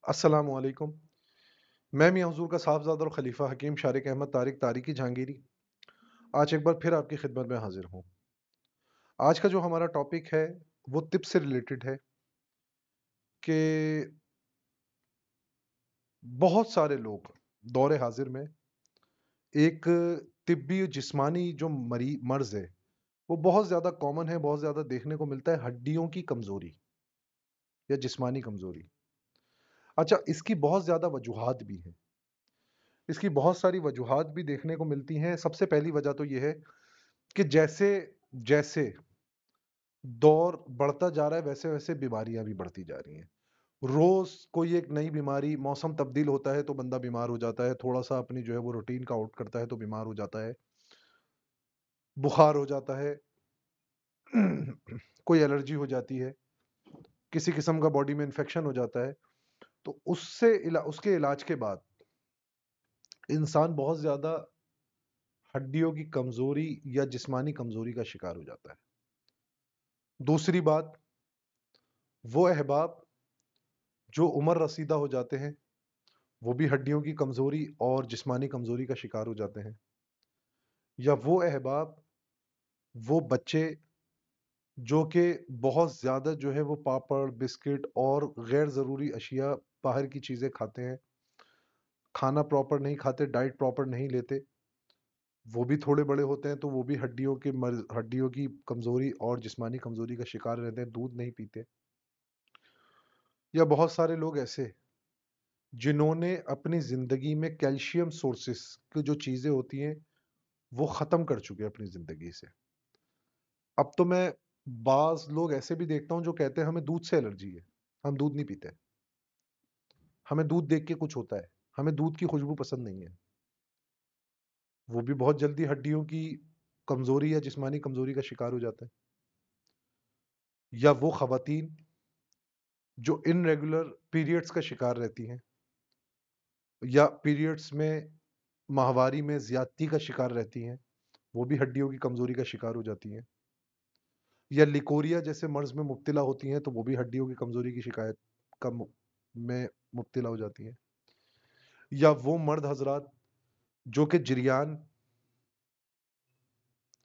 السلام علیکم۔ میں میاں حضور کا صاحبزادہ اور خلیفہ حکیم شارق احمد طارق تاریخی جہانگیری آج ایک بار پھر آپ کی خدمت میں حاضر ہوں۔ آج کا جو ہمارا ٹاپک ہے وہ طب سے ریلیٹڈ ہے کہ بہت سارے لوگ دور حاضر میں ایک طبی جسمانی جو مرض ہے وہ بہت زیادہ کامن ہے، بہت زیادہ دیکھنے کو ملتا ہے، ہڈیوں کی کمزوری یا جسمانی کمزوری۔ اچھا، اس کی بہت زیادہ وجوہات بھی ہیں، اس کی بہت ساری وجوہات بھی دیکھنے کو ملتی ہیں۔ سب سے پہلی وجہ تو یہ ہے کہ جیسے جیسے دور بڑھتا جا رہا ہے ویسے ویسے بیماریاں بھی بڑھتی جا رہی ہیں۔ روز کوئی ایک نئی بیماری، موسم تبدیل ہوتا ہے تو بندہ بیمار ہو جاتا ہے، تھوڑا سا اپنی جو ہے وہ روٹین کا آؤٹ کرتا ہے تو بیمار ہو جاتا ہے، بخار ہو جاتا ہے، کوئی الرجی ہو جاتی ہے، کسی قسم کا باڈی میں انفیکشن ہو جاتا ہے، تو اس کے علاج کے بعد انسان بہت زیادہ ہڈیوں کی کمزوری یا جسمانی کمزوری کا شکار ہو جاتا ہے۔ دوسری بات، وہ احباب جو عمر رسیدہ ہو جاتے ہیں وہ بھی ہڈیوں کی کمزوری اور جسمانی کمزوری کا شکار ہو جاتے ہیں، یا وہ احباب، وہ بچے جو کہ بہت زیادہ جو ہے وہ پاپڑ، بسکٹ اور غیر ضروری اشیاء، باہر کی چیزیں کھاتے ہیں، کھانا پراپر نہیں کھاتے، ڈائٹ پراپر نہیں لیتے، وہ بھی تھوڑے بڑے ہوتے ہیں تو وہ بھی ہڈیوں کی کمزوری اور جسمانی کمزوری کا شکار رہتے ہیں، دودھ نہیں پیتے۔ یا بہت سارے لوگ ایسے جنہوں نے اپنی زندگی میں کیلشیم سورسز کی جو چیزیں ہوتی ہیں وہ ختم کر چکے اپنی زندگی سے۔ اب تو میں بعض لوگ ایسے بھی دیکھتا ہوں جو کہتے ہیں ہمیں دودھ سے الرجی ہے، ہم دودھ نہیں پیتے، ہمیں دودھ دیکھ کے کچھ ہوتا ہے، ہمیں دودھ کی خوشبو پسند نہیں ہے۔ وہ بھی بہت جلدی ہڈیوں کی کمزوری یا جسمانی کمزوری کا شکار ہو جاتا ہے۔ یا وہ خواتین جو ان ریگولر پیریڈز کا شکار رہتی ہیں، یا پیریڈز میں ماہواری میں زیادتی کا شکار رہتی ہیں، وہ بھی ہڈیوں کی کمزوری کا شکار ہو جاتی ہیں۔ یا لیکوریا جیسے مرض میں مبتلا ہوتی ہیں تو وہ بھی ہڈیوں کی کمزوری کی شکایت میں مبتلا ہو جاتی ہیں۔ یا وہ مرد حضرات جو کہ جریان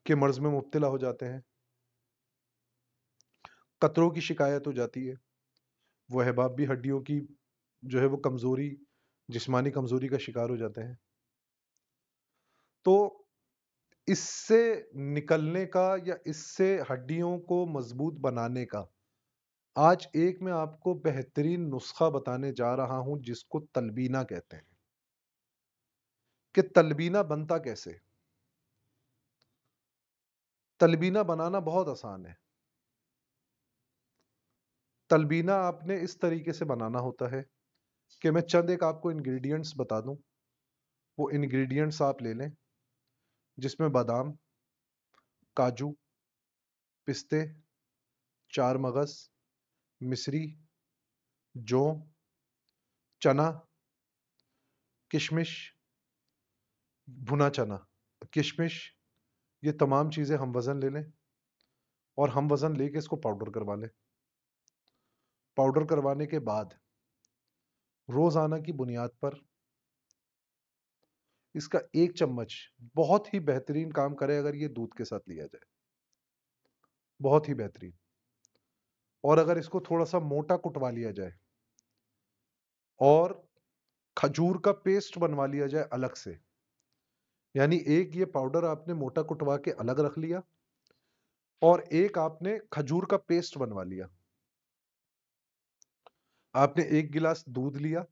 کے مرض میں مبتلا ہو جاتے ہیں، قطروں کی شکایت ہو جاتی ہے، وہ احباب بھی ہڈیوں کی جو ہے وہ کمزوری، جسمانی کمزوری کا شکار ہو جاتے ہیں۔ تو اس سے نکلنے کا یا اس سے ہڈیوں کو مضبوط بنانے کا آج ایک میں آپ کو بہترین نسخہ بتانے جا رہا ہوں جس کو تلبینہ کہتے ہیں۔ کہ تلبینہ بنتا کیسے؟ تلبینہ بنانا بہت آسان ہے۔ تلبینہ آپ نے اس طریقے سے بنانا ہوتا ہے کہ میں چند ایک آپ کو انگریڈینٹس بتا دوں، وہ انگریڈینٹس آپ لے لیں، جس میں بادام، کاجو، پستے، چار مغز، مصری، جو، چنا، کشمش، بھنا چنا، کشمش، یہ تمام چیزیں ہم وزن لے لیں اور ہم وزن لے کے اس کو پاؤڈر کروا لیں۔ پاؤڈر کروانے کے بعد روزانہ کی بنیاد پر اس کا ایک چمچ بہت ہی بہترین کام کرے اگر یہ دودھ کے ساتھ لیا جائے، بہت ہی بہترین۔ اور اگر اس کو تھوڑا سا موٹا کٹوا لیا جائے اور کھجور کا پیسٹ بنوا لیا جائے الگ سے، یعنی ایک یہ پاؤڈر آپ نے موٹا کٹوا کے الگ رکھ لیا اور ایک آپ نے کھجور کا پیسٹ بنوا لیا۔ آپ نے ایک گلاس دودھ لیا،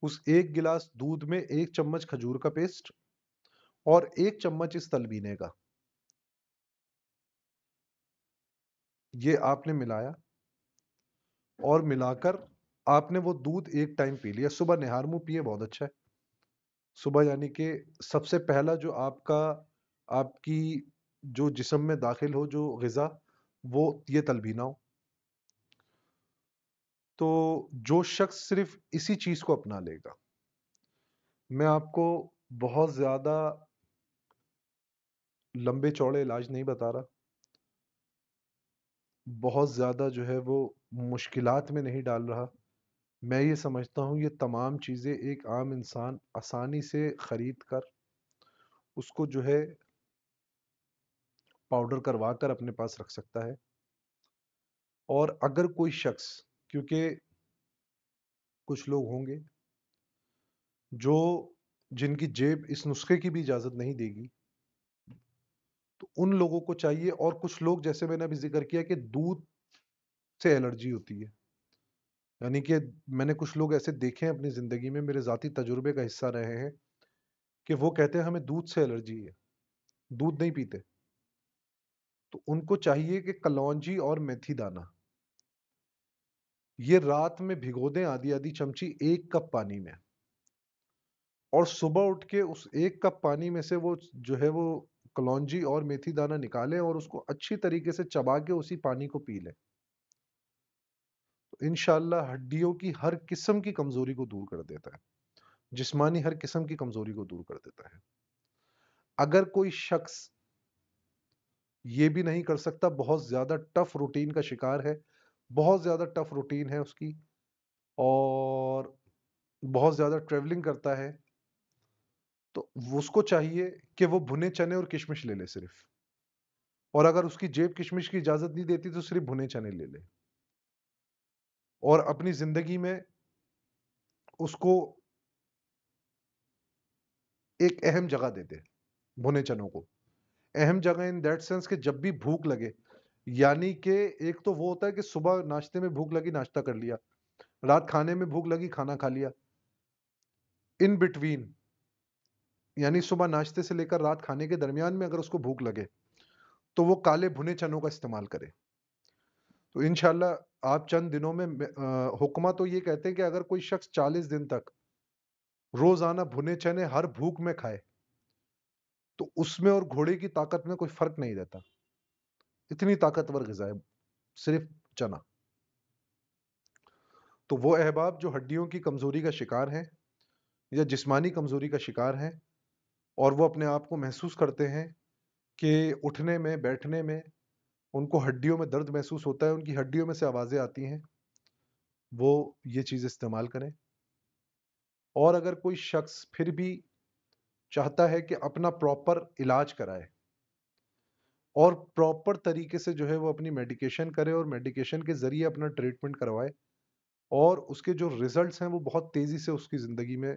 اس ایک گلاس دودھ میں ایک چمچ کھجور کا پیسٹ اور ایک چمچ اس تلبینے کا، یہ آپ نے ملایا اور ملا کر آپ نے وہ دودھ ایک ٹائم پی لیا۔ صبح نہار منہ پیے، بہت اچھا ہے۔ صبح یعنی کہ سب سے پہلا جو آپ کی جو جسم میں داخل ہو جو غذا، وہ یہ تلبینہ ہو۔ تو جو شخص صرف اسی چیز کو اپنا لے گا، میں آپ کو بہت زیادہ لمبے چوڑے علاج نہیں بتا رہا، بہت زیادہ جو ہے وہ مشکلات میں نہیں ڈال رہا، میں یہ سمجھتا ہوں یہ تمام چیزیں ایک عام انسان آسانی سے خرید کر اس کو جو ہے پاؤڈر کروا کر اپنے پاس رکھ سکتا ہے. اور اگر کوئی شخص، کیونکہ کچھ لوگ ہوں گے جو جن کی جیب اس نسخے کی بھی اجازت نہیں دے گی، تو ان لوگوں کو چاہیے. اور کچھ لوگ جیسے میں نے ابھی ذکر کیا کہ دودھ سے الرجی ہوتی ہے، یعنی کہ میں نے کچھ لوگ ایسے دیکھے ہیں اپنی زندگی میں، میرے ذاتی تجربے کا حصہ رہے ہیں، کہ وہ کہتے ہیں ہمیں دودھ سے الرجی ہے، دودھ نہیں پیتے. تو ان کو چاہیے کہ کلونجی اور میتھی دانہ یہ رات میں بھگو دیں آدھی آدھی چمچی 1 کپ پانی میں، اور صبح اٹھ کے اس 1 کپ پانی میں سے وہ جو ہے وہ کلونجی اور میتھی دانہ نکالیں اور اس کو اچھی طریقے سے چبا کے اسی پانی کو پی لیں. تو انشاءاللہ ہڈیوں کی ہر قسم کی کمزوری کو دور کر دیتا ہے، جسمانی ہر قسم کی کمزوری کو دور کر دیتا ہے. اگر کوئی شخص یہ بھی نہیں کر سکتا، بہت زیادہ ٹف روٹین کا شکار ہے، بہت زیادہ ٹف روٹین ہے اس کی، اور بہت زیادہ ٹریولنگ کرتا ہے، تو اس کو چاہیے کہ وہ بھنے چنے اور کشمش لے لے صرف. اور اگر اس کی جیب کشمش کی اجازت نہیں دیتی تو صرف بھنے چنے لے لے، اور اپنی زندگی میں اس کو ایک اہم جگہ دے دے بھنے چنوں کو. اہم جگہ ان دیٹ سینس کہ جب بھی بھوک لگے، یعنی کہ ایک تو وہ ہوتا ہے کہ صبح ناشتے میں بھوک لگی ناشتہ کر لیا، رات کھانے میں بھوک لگی کھانا کھا لیا، ان بٹوین یعنی صبح ناشتے سے لے کر رات کھانے کے درمیان میں اگر اس کو بھوک لگے تو وہ کالے بھنے چنوں کا استعمال کرے. تو انشاءاللہ آپ چند دنوں میں حکمہ تو یہ کہتے ہیں کہ اگر کوئی شخص 40 دن تک روزانہ بھنے چنے ہر بھوک میں کھائے تو اس میں اور گھوڑے کی طاقت میں کوئی فرق نہیں رہتا. اتنی طاقتور غذا ہے صرف چنا. تو وہ احباب جو ہڈیوں کی کمزوری کا شکار ہیں یا جسمانی کمزوری کا شکار ہیں، اور وہ اپنے آپ کو محسوس کرتے ہیں کہ اٹھنے میں بیٹھنے میں ان کو ہڈیوں میں درد محسوس ہوتا ہے، ان کی ہڈیوں میں سے آوازیں آتی ہیں، وہ یہ چیز استعمال کریں. اور اگر کوئی شخص پھر بھی چاہتا ہے کہ اپنا پراپر علاج کرائے اور پراپر طریقے سے جو ہے وہ اپنی میڈیکیشن کرے اور میڈیکیشن کے ذریعے اپنا ٹریٹمنٹ کروائے، اور اس کے جو ریزلٹس ہیں وہ بہت تیزی سے اس کی زندگی میں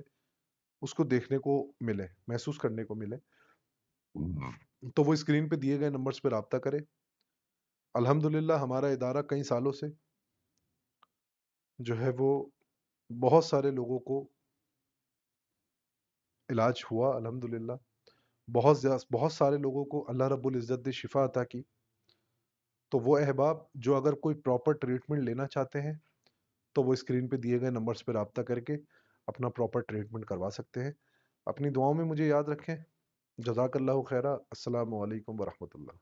اس کو دیکھنے کو ملے، محسوس کرنے کو ملے، تو وہ اسکرین پہ دیے گئے نمبرز پہ رابطہ کرے. الحمدللہ ہمارا ادارہ کئی سالوں سے جو ہے وہ بہت سارے لوگوں کو علاج ہوا، الحمدللہ بہت سارے لوگوں کو اللہ رب العزت نے شفا عطا کی. تو وہ احباب جو اگر کوئی پراپر ٹریٹمنٹ لینا چاہتے ہیں تو وہ اسکرین پہ دیے گئے نمبرز پہ رابطہ کر کے اپنا پراپر ٹریٹمنٹ کروا سکتے ہیں. اپنی دعاؤں میں مجھے یاد رکھیں. جزاک اللہ خیرہ. السلام علیکم ورحمۃ اللہ.